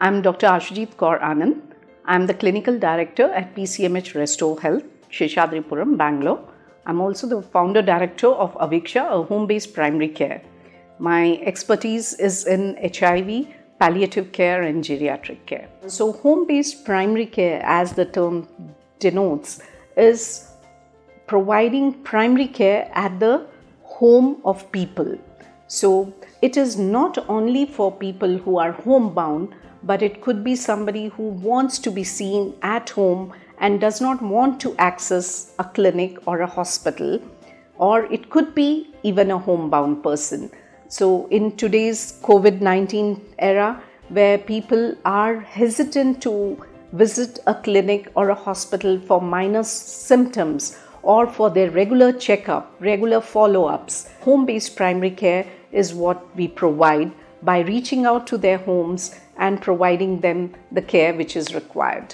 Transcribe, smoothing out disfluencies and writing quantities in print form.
I'm Dr. Ashujit Kaur Anand. I'm the Clinical Director at PCMH Restore Health, Sheshadripuram, Bangalore. I'm also the Founder Director of Aviksha, a home-based primary care. My expertise is in HIV, palliative care and geriatric care. So home-based primary care, as the term denotes, is providing primary care at the home of people. So it is not only for people who are homebound, but it could be somebody who wants to be seen at home and does not want to access a clinic or a hospital, or it could be even a homebound person. So in today's COVID-19 era, where people are hesitant to visit a clinic or a hospital for minor symptoms or for their regular checkup, regular follow-ups, home-based primary care is what we provide by reaching out to their homes and providing them the care which is required.